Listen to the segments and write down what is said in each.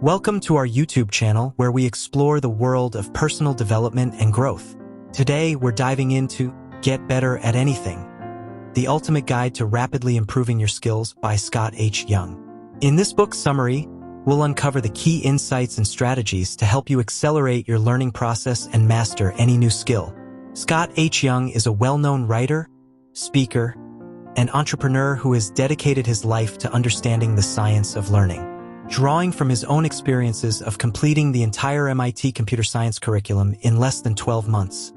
Welcome to our YouTube channel where we explore the world of personal development and growth. Today, we're diving into Get Better at Anything, the ultimate guide to rapidly improving your skills by Scott H. Young. In this book's summary, we'll uncover the key insights and strategies to help you accelerate your learning process and master any new skill. Scott H. Young is a well-known writer, speaker, and entrepreneur who has dedicated his life to understanding the science of learning. Drawing from his own experiences of completing the entire MIT computer science curriculum in less than 12 months,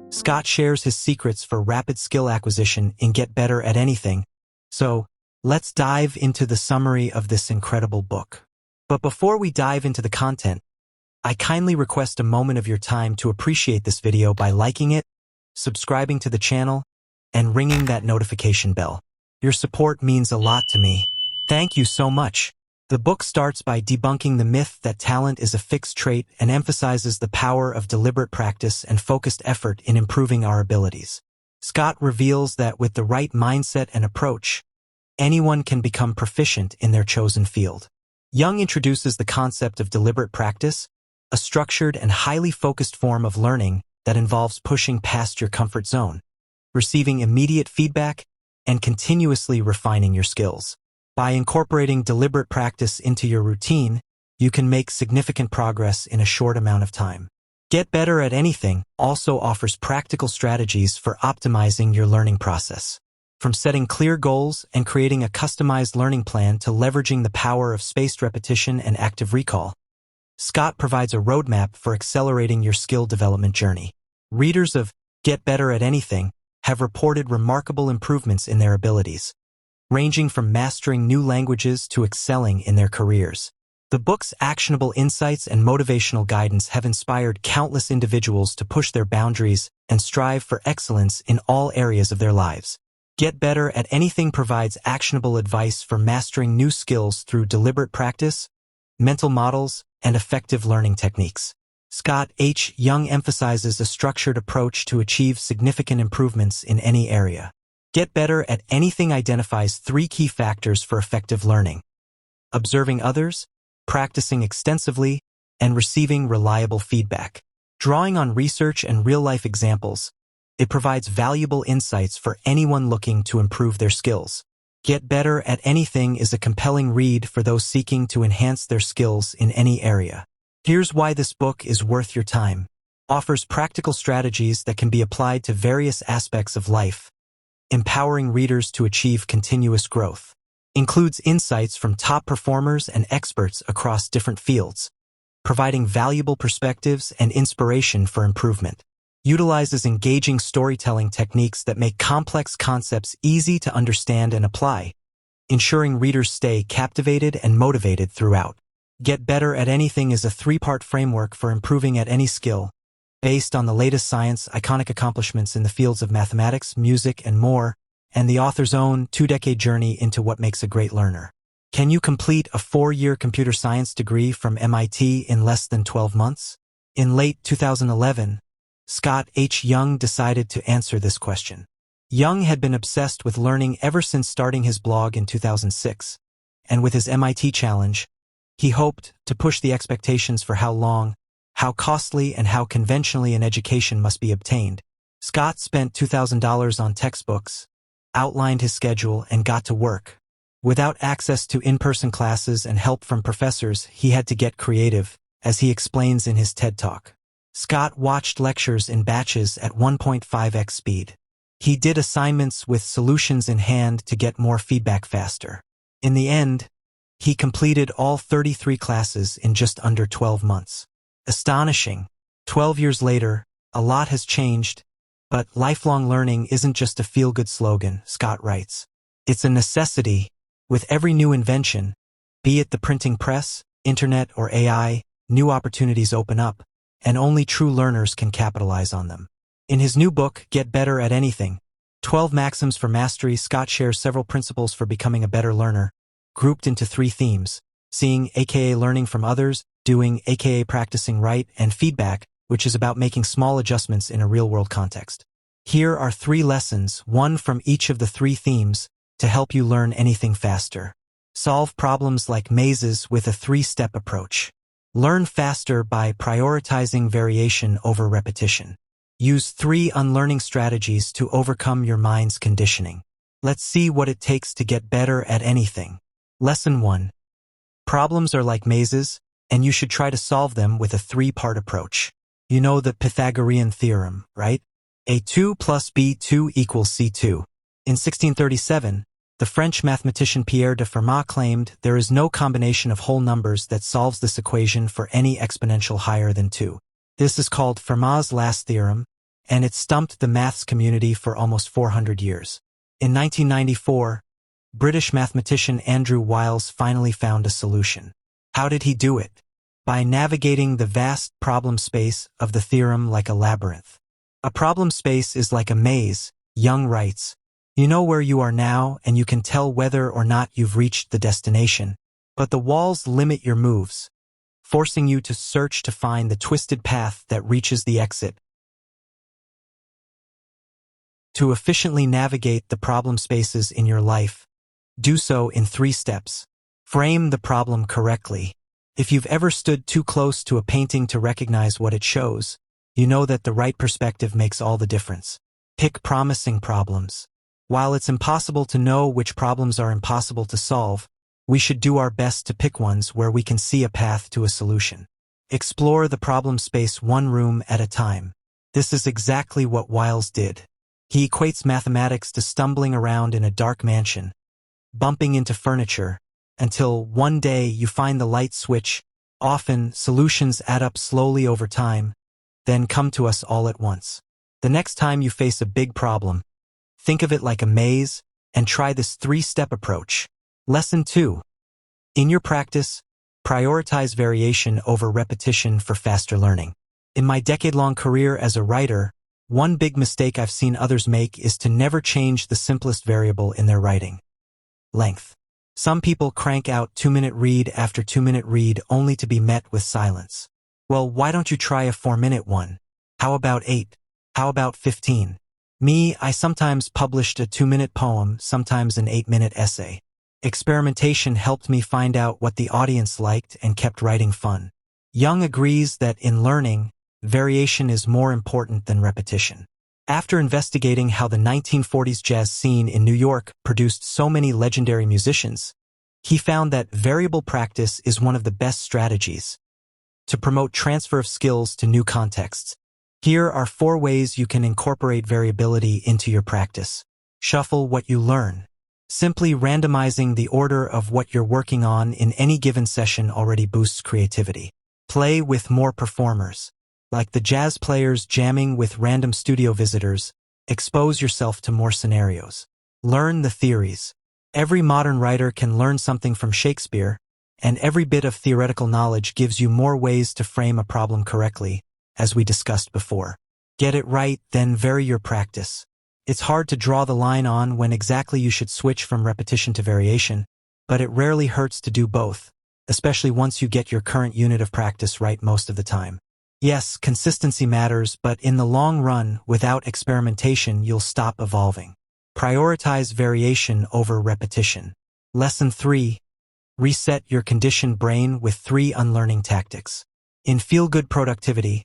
Scott shares his secrets for rapid skill acquisition in Get Better at Anything. So, let's dive into the summary of this incredible book. But before we dive into the content, I kindly request a moment of your time to appreciate this video by liking it, subscribing to the channel, and ringing that notification bell. Your support means a lot to me. Thank you so much. The book starts by debunking the myth that talent is a fixed trait and emphasizes the power of deliberate practice and focused effort in improving our abilities. Scott reveals that with the right mindset and approach, anyone can become proficient in their chosen field. Young introduces the concept of deliberate practice, a structured and highly focused form of learning that involves pushing past your comfort zone, receiving immediate feedback, and continuously refining your skills. By incorporating deliberate practice into your routine, you can make significant progress in a short amount of time. Get Better at Anything also offers practical strategies for optimizing your learning process. From setting clear goals and creating a customized learning plan to leveraging the power of spaced repetition and active recall, Scott provides a roadmap for accelerating your skill development journey. Readers of Get Better at Anything have reported remarkable improvements in their abilities, ranging from mastering new languages to excelling in their careers. The book's actionable insights and motivational guidance have inspired countless individuals to push their boundaries and strive for excellence in all areas of their lives. Get Better at Anything provides actionable advice for mastering new skills through deliberate practice, mental models, and effective learning techniques. Scott H. Young emphasizes a structured approach to achieve significant improvements in any area. Get Better at Anything identifies 3 key factors for effective learning: observing others, practicing extensively, and receiving reliable feedback. Drawing on research and real-life examples, it provides valuable insights for anyone looking to improve their skills. Get Better at Anything is a compelling read for those seeking to enhance their skills in any area. Here's why this book is worth your time. Offers practical strategies that can be applied to various aspects of life, empowering readers to achieve continuous growth. Includes insights from top performers and experts across different fields, providing valuable perspectives and inspiration for improvement. Utilizes engaging storytelling techniques that make complex concepts easy to understand and apply, ensuring readers stay captivated and motivated throughout. Get Better at Anything is a 3-part framework for improving at any skill, based on the latest science, iconic accomplishments in the fields of mathematics, music, and more, and the author's own 2-decade journey into what makes a great learner. Can you complete a 4-year computer science degree from MIT in less than 12 months? In late 2011, Scott H. Young decided to answer this question. Young had been obsessed with learning ever since starting his blog in 2006, and with his MIT challenge, he hoped to push the expectations for how long, how costly, and how conventionally an education must be obtained. Scott spent $2,000 on textbooks, outlined his schedule, and got to work. Without access to in-person classes and help from professors, he had to get creative, as he explains in his TED Talk. Scott watched lectures in batches at 1.5x speed. He did assignments with solutions in hand to get more feedback faster. In the end, he completed all 33 classes in just under 12 months. Astonishing. 12 years later, a lot has changed, but lifelong learning isn't just a feel-good slogan, Scott writes. It's a necessity. With every new invention, be it the printing press, internet, or AI, new opportunities open up, and only true learners can capitalize on them. In his new book, Get Better at Anything, 12 Maxims for Mastery, Scott shares several principles for becoming a better learner, grouped into 3 themes: seeing, aka learning from others, doing, aka practicing right, and feedback, which is about making small adjustments in a real-world context. Here are 3 lessons, one from each of the 3 themes, to help you learn anything faster. Solve problems like mazes with a 3-step approach. Learn faster by prioritizing variation over repetition. Use 3 unlearning strategies to overcome your mind's conditioning. Let's see what it takes to get better at anything. Lesson 1. Problems are like mazes, and you should try to solve them with a 3-part approach. You know the Pythagorean theorem, right? A2 plus B2 equals C2. In 1637, the French mathematician Pierre de Fermat claimed there is no combination of whole numbers that solves this equation for any exponential higher than 2. This is called Fermat's last theorem, and it stumped the maths community for almost 400 years. In 1994, British mathematician Andrew Wiles finally found a solution. How did he do it? By navigating the vast problem space of the theorem like a labyrinth. A problem space is like a maze, Young writes. You know where you are now, and you can tell whether or not you've reached the destination, but the walls limit your moves, forcing you to search to find the twisted path that reaches the exit. To efficiently navigate the problem spaces in your life, do so in 3 steps. Frame the problem correctly. If you've ever stood too close to a painting to recognize what it shows, you know that the right perspective makes all the difference. Pick promising problems. While it's impossible to know which problems are impossible to solve, we should do our best to pick ones where we can see a path to a solution. Explore the problem space 1 room at a time. This is exactly what Wiles did. He equates mathematics to stumbling around in a dark mansion, bumping into furniture, until one day you find the light switch. Often, solutions add up slowly over time, then come to us all at once. The next time you face a big problem, think of it like a maze, and try this 3-step approach. Lesson 2. In your practice, prioritize variation over repetition for faster learning. In my decade-long career as a writer, one big mistake I've seen others make is to never change the simplest variable in their writing: length. Some people crank out 2-minute read after 2-minute read only to be met with silence. Well, why don't you try a 4-minute one? How about 8? How about 15? Me, I sometimes published a 2-minute poem, sometimes an 8-minute essay. Experimentation helped me find out what the audience liked and kept writing fun. Young agrees that in learning, variation is more important than repetition. After investigating how the 1940s jazz scene in New York produced so many legendary musicians, he found that variable practice is one of the best strategies to promote transfer of skills to new contexts. Here are 4 ways you can incorporate variability into your practice. Shuffle what you learn. Simply randomizing the order of what you're working on in any given session already boosts creativity. Play with more performers. Like the jazz players jamming with random studio visitors, expose yourself to more scenarios. Learn the theories. Every modern writer can learn something from Shakespeare, and every bit of theoretical knowledge gives you more ways to frame a problem correctly, as we discussed before. Get it right, then vary your practice. It's hard to draw the line on when exactly you should switch from repetition to variation, but it rarely hurts to do both, especially once you get your current unit of practice right most of the time. Yes, consistency matters, but in the long run, without experimentation, you'll stop evolving. Prioritize variation over repetition. Lesson 3. Reset your conditioned brain with 3 unlearning tactics. In Feel-Good Productivity,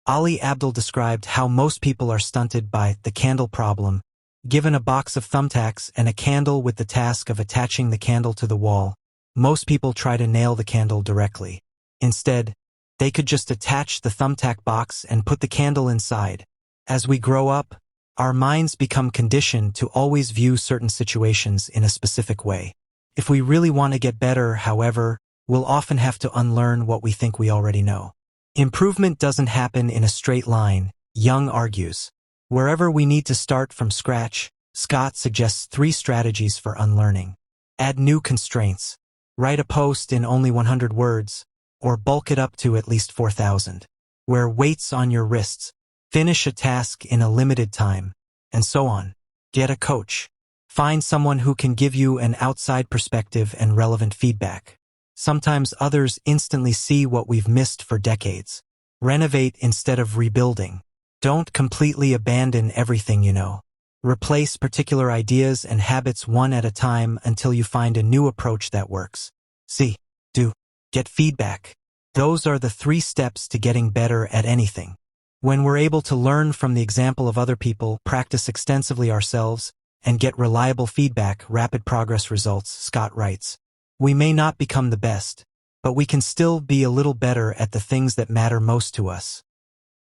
Ali Abdul described how most people are stunted by the candle problem. Given a box of thumbtacks and a candle with the task of attaching the candle to the wall, most people try to nail the candle directly. Instead, they could just attach the thumbtack box and put the candle inside. As we grow up, our minds become conditioned to always view certain situations in a specific way. If we really want to get better, however, we'll often have to unlearn what we think we already know. Improvement doesn't happen in a straight line, Young argues. Wherever we need to start from scratch, Scott suggests 3 strategies for unlearning. Add new constraints. Write a post in only 100 words, or bulk it up to at least 4,000. Wear weights on your wrists. Finish a task in a limited time, and so on. Get a coach. Find someone who can give you an outside perspective and relevant feedback. Sometimes others instantly see what we've missed for decades. Renovate instead of rebuilding. Don't completely abandon everything you know. Replace particular ideas and habits one at a time until you find a new approach that works. See, do, get feedback. Those are the 3 steps to getting better at anything. When we're able to learn from the example of other people, practice extensively ourselves, and get reliable feedback, rapid progress results, Scott writes. We may not become the best, but we can still be a little better at the things that matter most to us.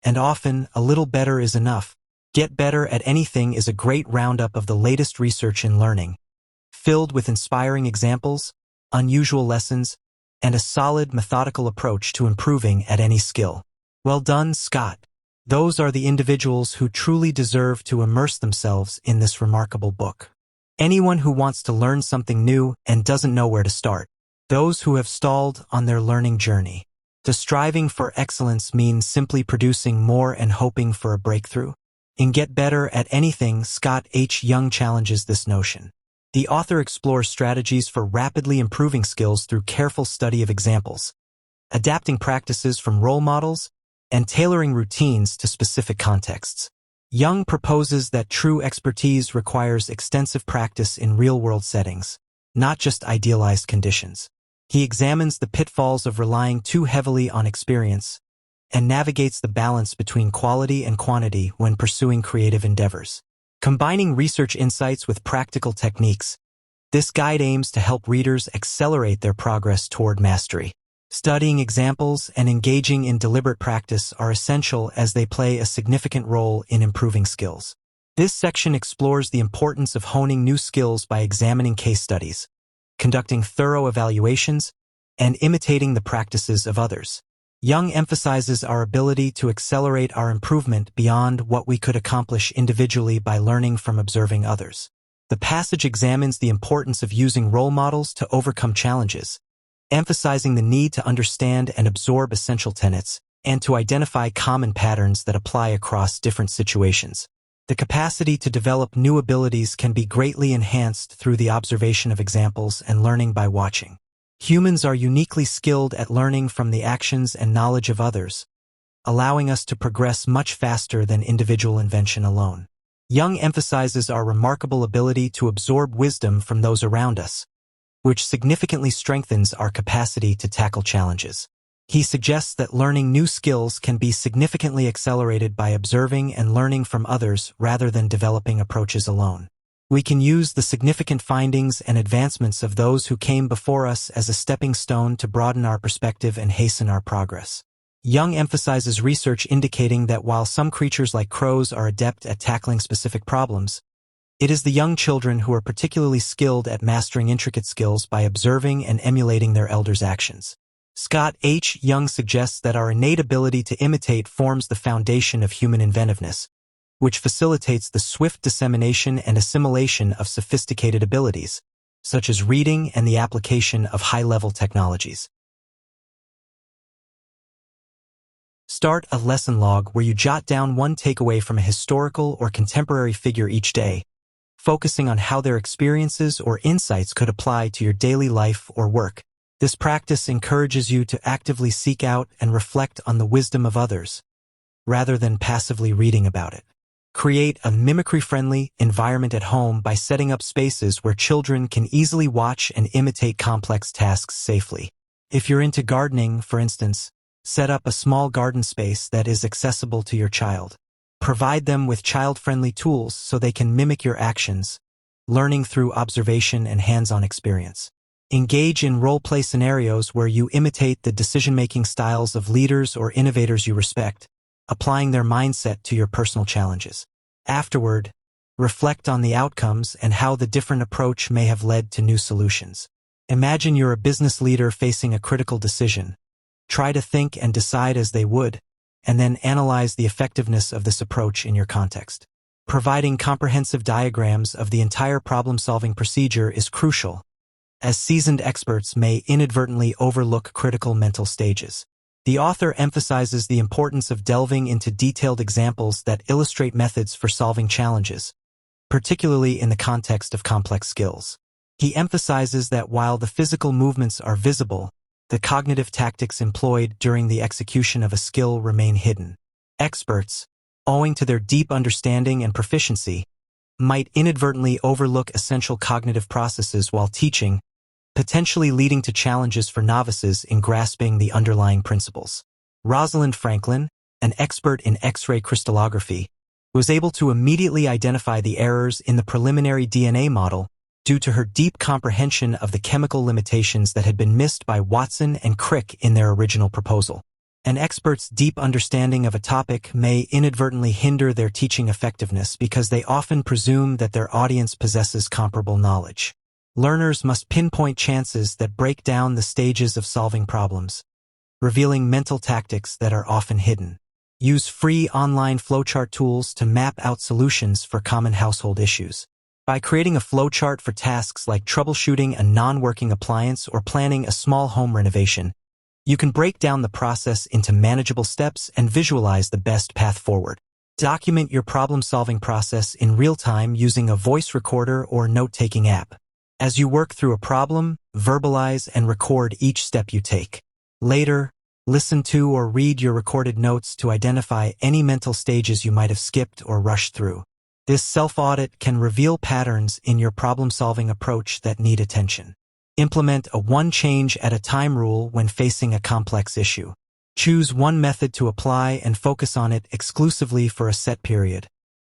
And often, a little better is enough. Get Better at Anything is a great roundup of the latest research in learning, filled with inspiring examples, unusual lessons, and a solid, methodical approach to improving at any skill. Well done, Scott. Those are the individuals who truly deserve to immerse themselves in this remarkable book. Anyone who wants to learn something new and doesn't know where to start. Those who have stalled on their learning journey. Does striving for excellence mean simply producing more and hoping for a breakthrough? In Get Better at Anything, Scott H. Young challenges this notion. The author explores strategies for rapidly improving skills through careful study of examples, adapting practices from role models, and tailoring routines to specific contexts. Young proposes that true expertise requires extensive practice in real-world settings, not just idealized conditions. He examines the pitfalls of relying too heavily on experience and navigates the balance between quality and quantity when pursuing creative endeavors. Combining research insights with practical techniques, this guide aims to help readers accelerate their progress toward mastery. Studying examples and engaging in deliberate practice are essential as they play a significant role in improving skills. This section explores the importance of honing new skills by examining case studies, conducting thorough evaluations, and imitating the practices of others. Young emphasizes our ability to accelerate our improvement beyond what we could accomplish individually by learning from observing others. The passage examines the importance of using role models to overcome challenges, emphasizing the need to understand and absorb essential tenets, and to identify common patterns that apply across different situations. The capacity to develop new abilities can be greatly enhanced through the observation of examples and learning by watching. Humans are uniquely skilled at learning from the actions and knowledge of others, allowing us to progress much faster than individual invention alone. Young emphasizes our remarkable ability to absorb wisdom from those around us, which significantly strengthens our capacity to tackle challenges. He suggests that learning new skills can be significantly accelerated by observing and learning from others rather than developing approaches alone. We can use the significant findings and advancements of those who came before us as a stepping stone to broaden our perspective and hasten our progress. Young emphasizes research indicating that while some creatures like crows are adept at tackling specific problems, it is the young children who are particularly skilled at mastering intricate skills by observing and emulating their elders' actions. Scott H. Young suggests that our innate ability to imitate forms the foundation of human inventiveness, which facilitates the swift dissemination and assimilation of sophisticated abilities, such as reading and the application of high-level technologies. Start a lesson log where you jot down one takeaway from a historical or contemporary figure each day, focusing on how their experiences or insights could apply to your daily life or work. This practice encourages you to actively seek out and reflect on the wisdom of others, rather than passively reading about it. Create a mimicry-friendly environment at home by setting up spaces where children can easily watch and imitate complex tasks safely. If you're into gardening, for instance, set up a small garden space that is accessible to your child. Provide them with child-friendly tools so they can mimic your actions, learning through observation and hands-on experience. Engage in role-play scenarios where you imitate the decision-making styles of leaders or innovators you respect, applying their mindset to your personal challenges. Afterward, reflect on the outcomes and how the different approach may have led to new solutions. Imagine you're a business leader facing a critical decision. Try to think and decide as they would, and then analyze the effectiveness of this approach in your context. Providing comprehensive diagrams of the entire problem-solving procedure is crucial, as seasoned experts may inadvertently overlook critical mental stages. The author emphasizes the importance of delving into detailed examples that illustrate methods for solving challenges, particularly in the context of complex skills. He emphasizes that while the physical movements are visible, the cognitive tactics employed during the execution of a skill remain hidden. Experts, owing to their deep understanding and proficiency, might inadvertently overlook essential cognitive processes while teaching, potentially leading to challenges for novices in grasping the underlying principles. Rosalind Franklin, an expert in X-ray crystallography, was able to immediately identify the errors in the preliminary DNA model due to her deep comprehension of the chemical limitations that had been missed by Watson and Crick in their original proposal. An expert's deep understanding of a topic may inadvertently hinder their teaching effectiveness because they often presume that their audience possesses comparable knowledge. Learners must pinpoint chances that break down the stages of solving problems, revealing mental tactics that are often hidden. Use free online flowchart tools to map out solutions for common household issues. By creating a flowchart for tasks like troubleshooting a non-working appliance or planning a small home renovation, you can break down the process into manageable steps and visualize the best path forward. Document your problem-solving process in real time using a voice recorder or note-taking app. As you work through a problem, verbalize and record each step you take. Later, listen to or read your recorded notes to identify any mental stages you might have skipped or rushed through. This self-audit can reveal patterns in your problem-solving approach that need attention. Implement a one-change-at-a-time rule when facing a complex issue. Choose one method to apply and focus on it exclusively for a set period,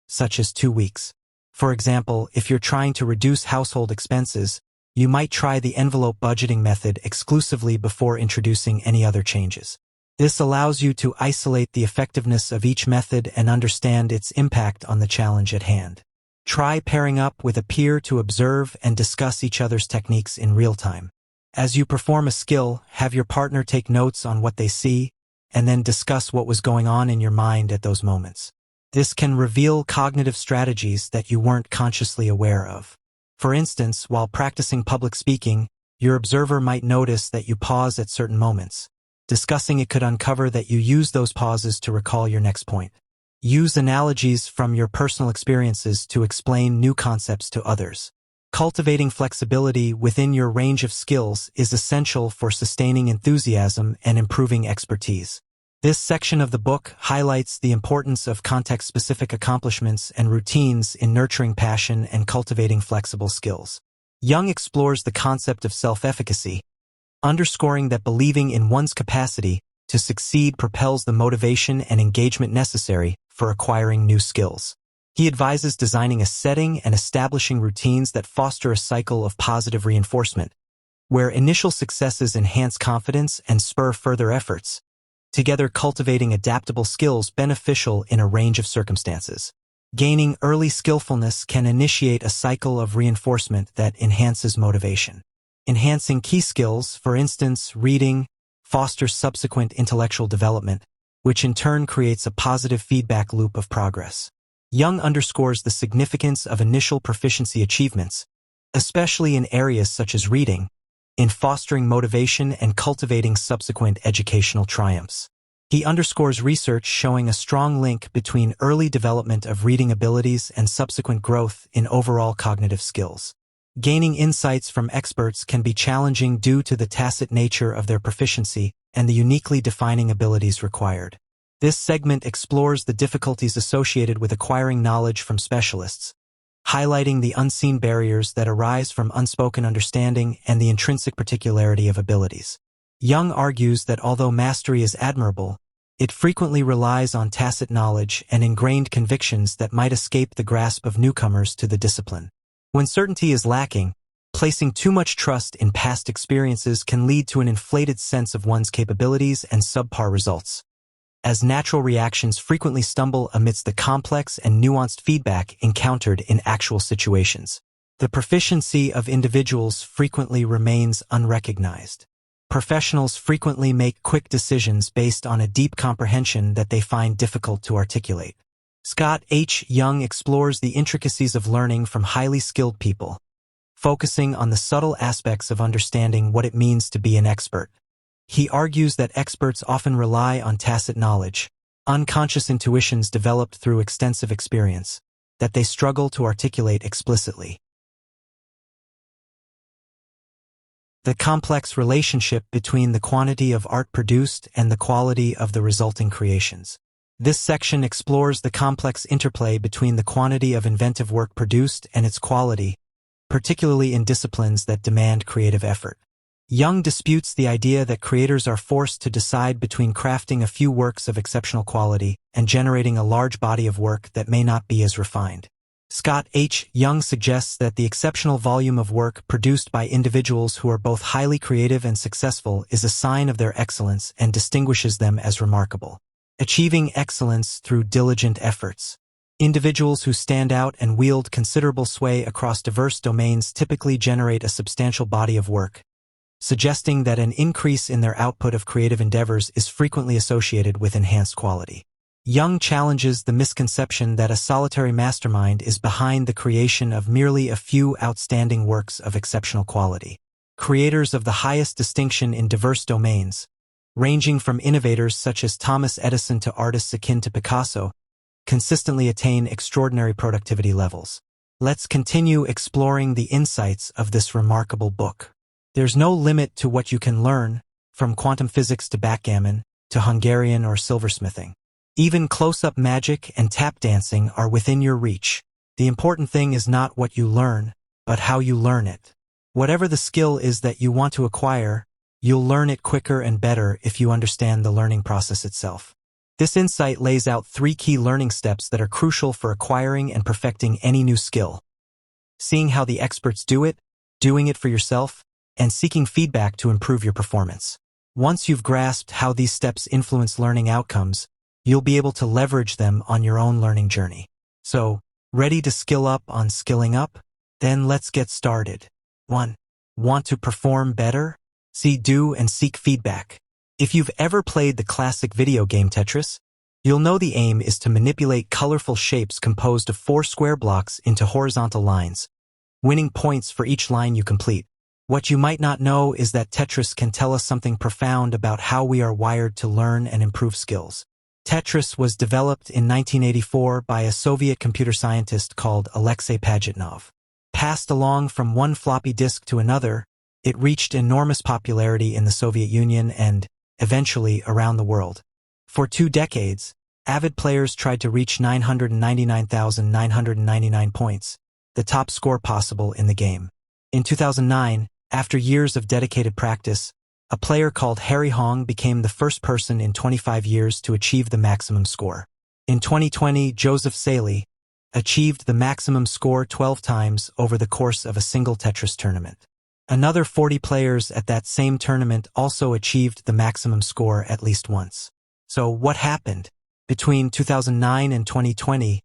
such as 2 weeks. For example, if you're trying to reduce household expenses, you might try the envelope budgeting method exclusively before introducing any other changes. This allows you to isolate the effectiveness of each method and understand its impact on the challenge at hand. Try pairing up with a peer to observe and discuss each other's techniques in real time. As you perform a skill, have your partner take notes on what they see, and then discuss what was going on in your mind at those moments. This can reveal cognitive strategies that you weren't consciously aware of. For instance, while practicing public speaking, your observer might notice that you pause at certain moments. Discussing it could uncover that you use those pauses to recall your next point. Use analogies from your personal experiences to explain new concepts to others. Cultivating flexibility within your range of skills is essential for sustaining enthusiasm and improving expertise. This section of the book highlights the importance of context-specific accomplishments and routines in nurturing passion and cultivating flexible skills. Young explores the concept of self-efficacy, underscoring that believing in one's capacity to succeed propels the motivation and engagement necessary for acquiring new skills. He advises designing a setting and establishing routines that foster a cycle of positive reinforcement, where initial successes enhance confidence and spur further efforts, together cultivating adaptable skills beneficial in a range of circumstances. Gaining early skillfulness can initiate a cycle of reinforcement that enhances motivation. Enhancing key skills, for instance, reading, fosters subsequent intellectual development, which in turn creates a positive feedback loop of progress. Young underscores the significance of initial proficiency achievements, especially in areas such as reading, in fostering motivation and cultivating subsequent educational triumphs. He underscores research showing a strong link between early development of reading abilities and subsequent growth in overall cognitive skills. Gaining insights from experts can be challenging due to the tacit nature of their proficiency and the uniquely defining abilities required. This segment explores the difficulties associated with acquiring knowledge from specialists, highlighting the unseen barriers that arise from unspoken understanding and the intrinsic particularity of abilities. Young argues that although mastery is admirable, it frequently relies on tacit knowledge and ingrained convictions that might escape the grasp of newcomers to the discipline. When certainty is lacking, placing too much trust in past experiences can lead to an inflated sense of one's capabilities and subpar results, as natural reactions frequently stumble amidst the complex and nuanced feedback encountered in actual situations. The proficiency of individuals frequently remains unrecognized. Professionals frequently make quick decisions based on a deep comprehension that they find difficult to articulate. Scott H. Young explores the intricacies of learning from highly skilled people, focusing on the subtle aspects of understanding what it means to be an expert. He argues that experts often rely on tacit knowledge, unconscious intuitions developed through extensive experience, that they struggle to articulate explicitly. The complex relationship between the quantity of art produced and the quality of the resulting creations. This section explores the complex interplay between the quantity of inventive work produced and its quality, particularly in disciplines that demand creative effort. Young disputes the idea that creators are forced to decide between crafting a few works of exceptional quality and generating a large body of work that may not be as refined. Scott H. Young suggests that the exceptional volume of work produced by individuals who are both highly creative and successful is a sign of their excellence and distinguishes them as remarkable. Achieving excellence through diligent efforts. Individuals who stand out and wield considerable sway across diverse domains typically generate a substantial body of work, suggesting that an increase in their output of creative endeavors is frequently associated with enhanced quality. Young challenges the misconception that a solitary mastermind is behind the creation of merely a few outstanding works of exceptional quality. Creators of the highest distinction in diverse domains, ranging from innovators such as Thomas Edison to artists akin to Picasso, consistently attain extraordinary productivity levels. Let's continue exploring the insights of this remarkable book. There's no limit to what you can learn, from quantum physics to backgammon, to Hungarian or silversmithing. Even close-up magic and tap dancing are within your reach. The important thing is not what you learn, but how you learn it. Whatever the skill is that you want to acquire, you'll learn it quicker and better if you understand the learning process itself. This insight lays out 3 key learning steps that are crucial for acquiring and perfecting any new skill. Seeing how the experts do it, doing it for yourself, and seeking feedback to improve your performance. Once you've grasped how these steps influence learning outcomes, you'll be able to leverage them on your own learning journey. So, ready to skill up on skilling up? Then let's get started. 1. Want to perform better? See, do, and seek feedback. If you've ever played the classic video game Tetris, you'll know the aim is to manipulate colorful shapes composed of 4 square blocks into horizontal lines, winning points for each line you complete. What you might not know is that Tetris can tell us something profound about how we are wired to learn and improve skills. Tetris was developed in 1984 by a Soviet computer scientist called Alexei Pajitnov. Passed along from one floppy disk to another, it reached enormous popularity in the Soviet Union and, eventually, around the world. For 2 decades, avid players tried to reach 999,999 points, the top score possible in the game. In 2009, after years of dedicated practice, a player called Harry Hong became the first person in 25 years to achieve the maximum score. In 2020, Joseph Saley achieved the maximum score 12 times over the course of a single Tetris tournament. Another 40 players at that same tournament also achieved the maximum score at least once. So what happened? Between 2009 and 2020,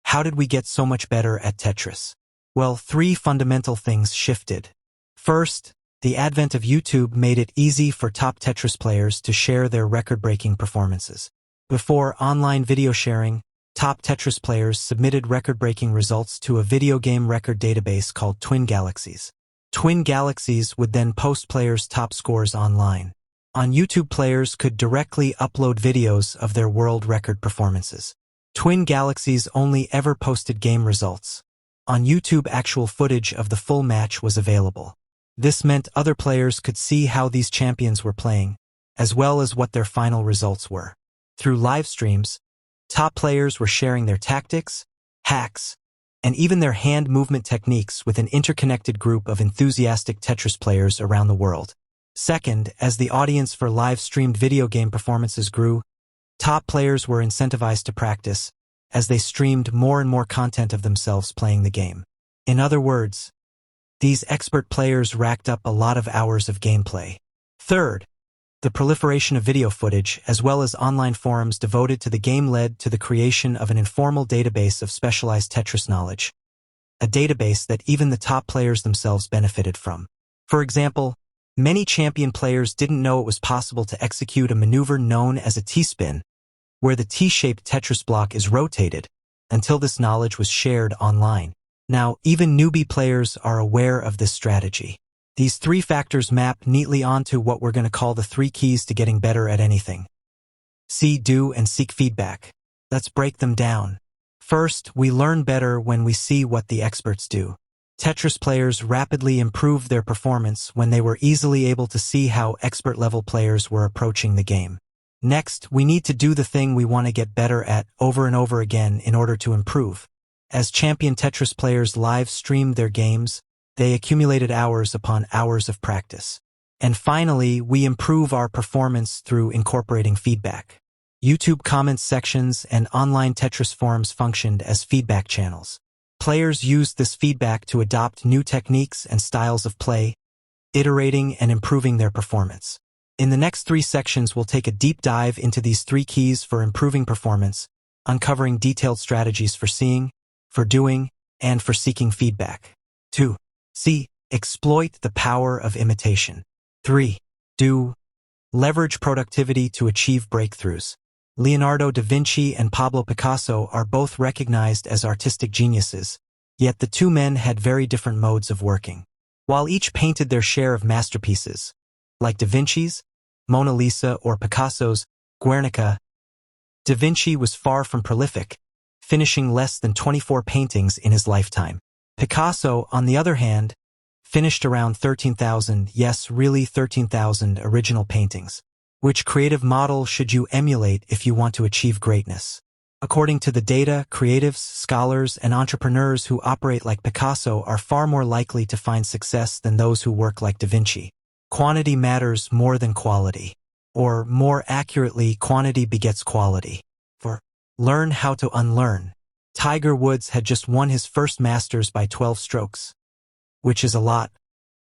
how did we get so much better at Tetris? Well, 3 fundamental things shifted. First, the advent of YouTube made it easy for top Tetris players to share their record-breaking performances. Before online video sharing, top Tetris players submitted record-breaking results to a video game record database called Twin Galaxies. Twin Galaxies would then post players' top scores online. On YouTube, players could directly upload videos of their world record performances. Twin Galaxies only ever posted game results. On YouTube, actual footage of the full match was available. This meant other players could see how these champions were playing, as well as what their final results were. Through live streams, top players were sharing their tactics, hacks, and even their hand movement techniques with an interconnected group of enthusiastic Tetris players around the world. Second, as the audience for live-streamed video game performances grew, top players were incentivized to practice, as they streamed more and more content of themselves playing the game. In other words, these expert players racked up a lot of hours of gameplay. Third, the proliferation of video footage, as well as online forums devoted to the game, led to the creation of an informal database of specialized Tetris knowledge, a database that even the top players themselves benefited from. For example, many champion players didn't know it was possible to execute a maneuver known as a T-spin, where the T-shaped Tetris block is rotated, until this knowledge was shared online. Now, even newbie players are aware of this strategy. These 3 factors map neatly onto what we're going to call the 3 keys to getting better at anything. See, do, and seek feedback. Let's break them down. First, we learn better when we see what the experts do. Tetris players rapidly improved their performance when they were easily able to see how expert-level players were approaching the game. Next, we need to do the thing we want to get better at over and over again in order to improve. As champion Tetris players live streamed their games, they accumulated hours upon hours of practice. And finally, we improve our performance through incorporating feedback. YouTube comments sections and online Tetris forums functioned as feedback channels. Players used this feedback to adopt new techniques and styles of play, iterating and improving their performance. In the next 3 sections, we'll take a deep dive into these 3 keys for improving performance, uncovering detailed strategies for seeing, for doing, and for seeking feedback. 2. See, exploit the power of imitation. 3. Do, leverage productivity to achieve breakthroughs. Leonardo da Vinci and Pablo Picasso are both recognized as artistic geniuses, yet the 2 men had very different modes of working. While each painted their share of masterpieces, like da Vinci's Mona Lisa or Picasso's Guernica, da Vinci was far from prolific, finishing less than 24 paintings in his lifetime. Picasso, on the other hand, finished around 13,000, yes, really 13,000 original paintings. Which creative model should you emulate if you want to achieve greatness? According to the data, creatives, scholars, and entrepreneurs who operate like Picasso are far more likely to find success than those who work like da Vinci. Quantity matters more than quality. Or, more accurately, quantity begets quality. For learn how to unlearn. Tiger Woods had just won his first Masters by 12 strokes, which is a lot.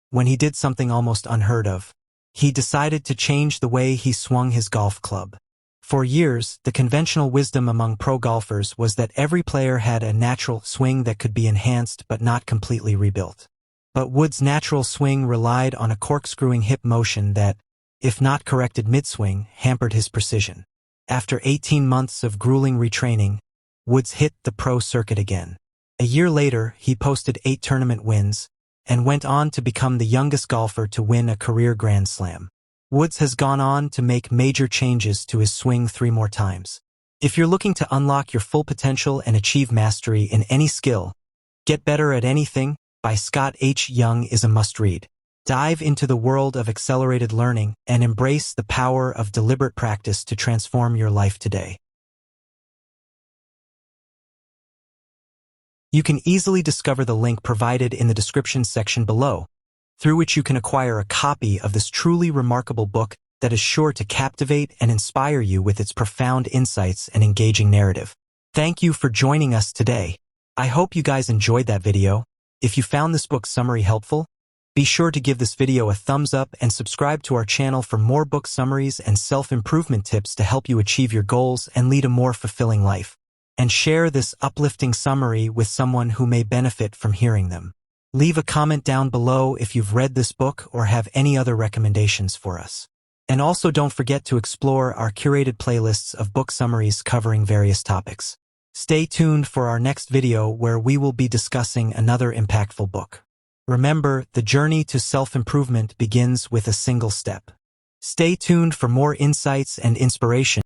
When he did something almost unheard of, he decided to change the way he swung his golf club. For years, the conventional wisdom among pro golfers was that every player had a natural swing that could be enhanced but not completely rebuilt. But Woods' natural swing relied on a corkscrewing hip motion that, if not corrected mid-swing, hampered his precision. After 18 months of grueling retraining, Woods hit the pro circuit again. A year later, he posted 8 tournament wins, and went on to become the youngest golfer to win a career Grand Slam. Woods has gone on to make major changes to his swing 3 more times. If you're looking to unlock your full potential and achieve mastery in any skill, Get Better at Anything by Scott H. Young is a must-read. Dive into the world of accelerated learning and embrace the power of deliberate practice to transform your life today. You can easily discover the link provided in the description section below, through which you can acquire a copy of this truly remarkable book that is sure to captivate and inspire you with its profound insights and engaging narrative. Thank you for joining us today. I hope you guys enjoyed that video. If you found this book summary helpful, be sure to give this video a thumbs up and subscribe to our channel for more book summaries and self-improvement tips to help you achieve your goals and lead a more fulfilling life. And share this uplifting summary with someone who may benefit from hearing them. Leave a comment down below if you've read this book or have any other recommendations for us. And also don't forget to explore our curated playlists of book summaries covering various topics. Stay tuned for our next video where we will be discussing another impactful book. Remember, the journey to self-improvement begins with a single step. Stay tuned for more insights and inspiration.